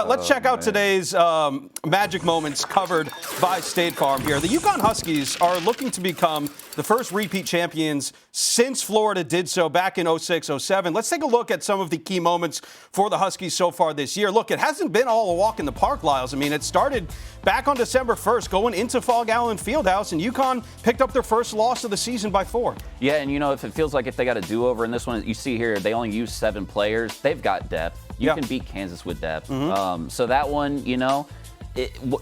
let's check out today's magic moments covered by State Farm here. The UConn Huskies are looking to become the first repeat champions since Florida did so back in 06-07. Let's take a look at some of the key moments for the Huskies so far this year. Look, it hasn't been all a walk in the park, Lyles. I mean, it started back on December 1st, going into Fog Allen Fieldhouse, and UConn picked up their first loss of the season by 4. Yeah, and if it feels like if they got a do-over in this one, you see here, they only use 7 players. They've got depth. You can beat Kansas with depth. So that one,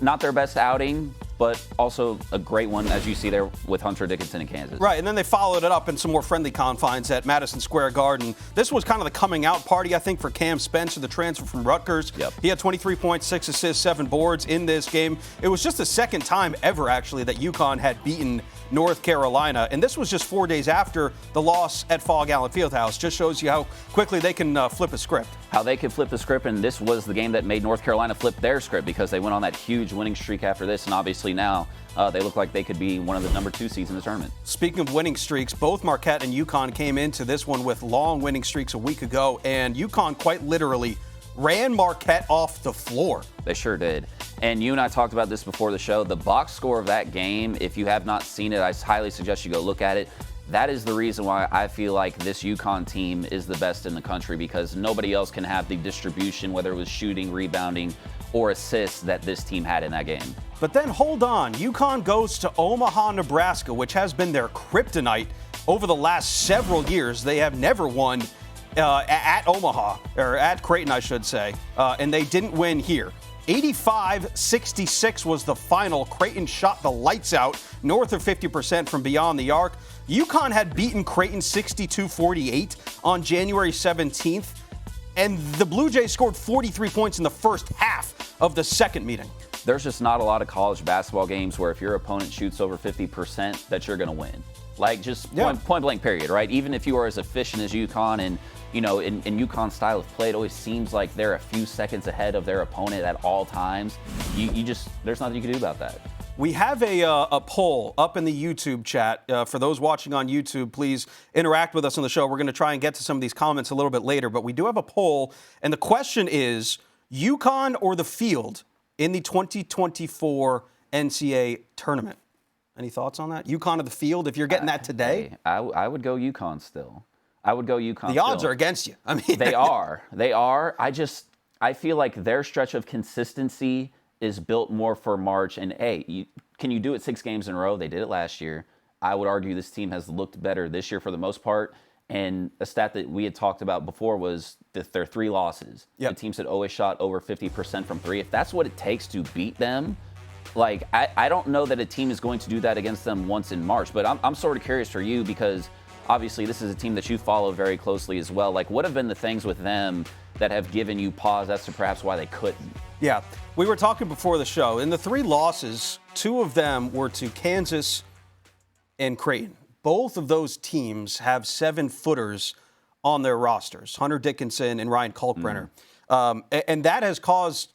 not their best outing, but also a great one, as you see there with Hunter Dickinson in Kansas. Right, and then they followed it up in some more friendly confines at Madison Square Garden. This was kind of the coming out party, I think, for Cam Spencer, the transfer from Rutgers. Yep. He had 23 points, 6 assists, 7 boards in this game. It was just the second time ever, actually, that UConn had beaten North Carolina, and this was just 4 days after the loss at Fog Allen Fieldhouse. Just shows you how quickly they can flip a script. How they can flip the script, and this was the game that made North Carolina flip their script because they went on that huge winning streak after this, and obviously now they look like they could be one of the number 2 seeds in the tournament. Speaking of winning streaks, both Marquette and UConn came into this one with long winning streaks a week ago, and UConn quite literally ran Marquette off the floor. They sure did. And you and I talked about this before the show. The box score of that game, if you have not seen it, I highly suggest you go look at it. That is the reason why I feel like this UConn team is the best in the country, because nobody else can have the distribution, whether it was shooting, rebounding, or assists that this team had in that game. But then hold on, UConn goes to Omaha, Nebraska, which has been their kryptonite over the last several years. They have never won at Omaha, or at Creighton, I should say, and they didn't win here. 85-66 was the final. Creighton shot the lights out, north of 50% from beyond the arc. UConn had beaten Creighton 62-48 on January 17th, and the Blue Jays scored 43 points in the first half of the second meeting. There's just not a lot of college basketball games where if your opponent shoots over 50% that you're going to win. Like, just point blank period, right? Even if you are as efficient as UConn, and in UConn's style of play, it always seems like they're a few seconds ahead of their opponent at all times. There's nothing you can do about that. We have a poll up in the YouTube chat. For those watching on YouTube, please interact with us on the show. We're going to try and get to some of these comments a little bit later, but we do have a poll, and the question is, UConn or the field in the 2024 NCAA tournament? Any thoughts on that? UConn or the field, if you're getting that today? I would go UConn still. I would go UConn. The odds are against you. I mean, they are. They are. I feel like their stretch of consistency is built more for March. And hey, can you do it 6 games in a row? They did it last year. I would argue this team has looked better this year for the most part. And a stat that we had talked about before was their 3 losses. Yep. The teams had always shot over 50% from 3. If that's what it takes to beat them, like, I don't know that a team is going to do that against them once in March. But I'm sort of curious for you, because obviously this is a team that you follow very closely as well. Like, what have been the things with them that have given you pause as to perhaps why they couldn't? Yeah, we were talking before the show. In the 3 losses, 2 of them were to Kansas and Creighton. Both of those teams have 7-footers on their rosters, Hunter Dickinson and Ryan Kalkbrenner. And that has caused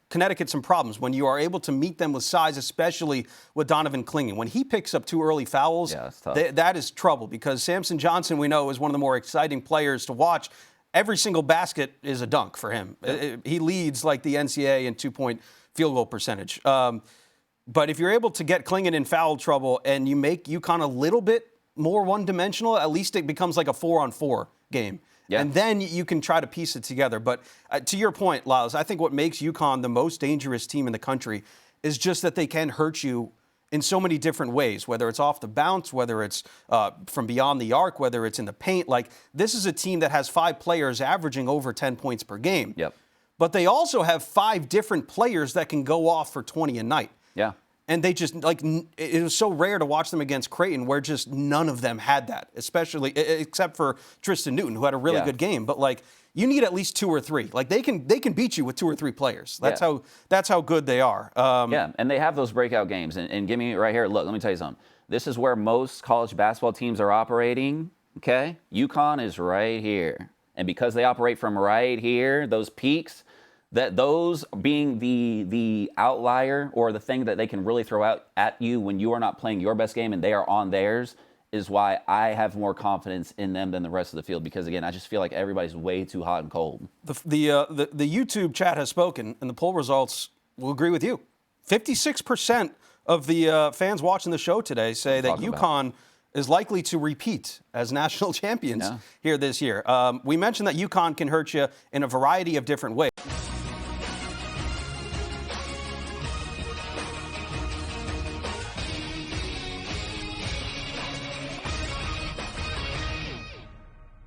Connecticut some problems when you are able to meet them with size, especially with Donovan Clingan. When he picks up 2 early fouls, that is trouble, because Samson Johnson, we know, is one of the more exciting players to watch. Every single basket is a dunk for him. He leads like the NCAA in 2-point field goal percentage. But if you're able to get Clingan in foul trouble and you make UConn a little bit more one-dimensional, at least it becomes like a 4-on-4 game. Yeah. And then you can try to piece it together. But to your point, Lyles, I think what makes UConn the most dangerous team in the country is just that they can hurt you in so many different ways, whether it's off the bounce, whether it's from beyond the arc, whether it's in the paint. Like, this is a team that has 5 players averaging over 10 points per game. Yep. But they also have 5 different players that can go off for 20 a night. Yeah. And they just, like, it was so rare to watch them against Creighton, where just none of them had that, especially, except for Tristan Newton, who had a really good game. But, like, you need at least 2 or 3. Like, they can beat you with 2 or 3 players. That's how good they are. And they have those breakout games. And give me right here, look, let me tell you something. This is where most college basketball teams are operating, okay? UConn is right here. And because they operate from right here, those peaks, that those being the outlier or the thing that they can really throw out at you when you are not playing your best game and they are on theirs, is why I have more confidence in them than the rest of the field because, again, I just feel like everybody's way too hot and cold. The YouTube chat has spoken, and the poll results will agree with you. 56% of the fans watching the show today say that UConn is likely to repeat as national champions here this year. We mentioned that UConn can hurt you in a variety of different ways.